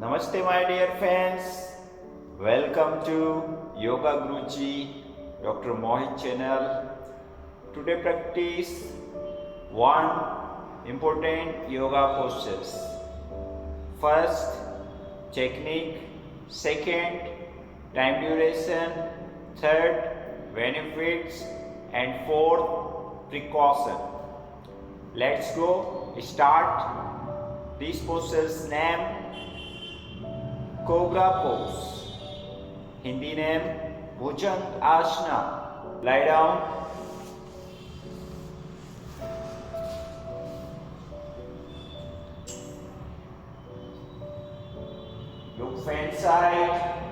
Namaste my dear friends, welcome to Yoga Guruji Dr.Mohit channel. Today practice one important yoga postures. First, technique. Second, time duration. Third, benefits. And fourth, precaution. Let's go. Start. This posture's name Cobra pose. Hindi name Bhujangasana. Lie down. Look fan side.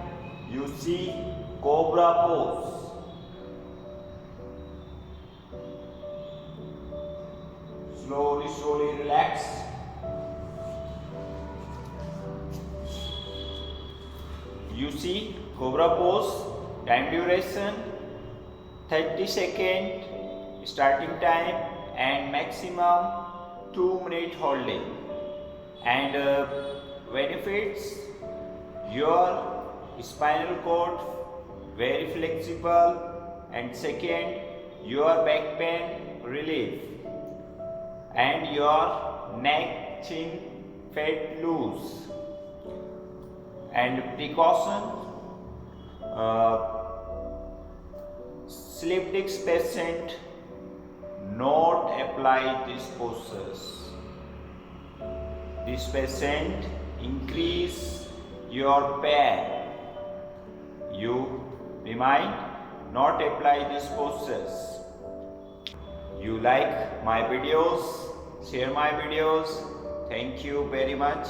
You see Cobra pose. Slowly relax. You see Cobra pose, time duration 30 seconds, starting time and maximum 2 minute holding. And benefits, your spinal cord very flexible, and second, your back pain relief, and your neck chin fat loose. And precaution, sleep disc patient not apply these postures. This patient increase your pain. You remind not apply these postures. You like my videos, share my videos. Thank you very much.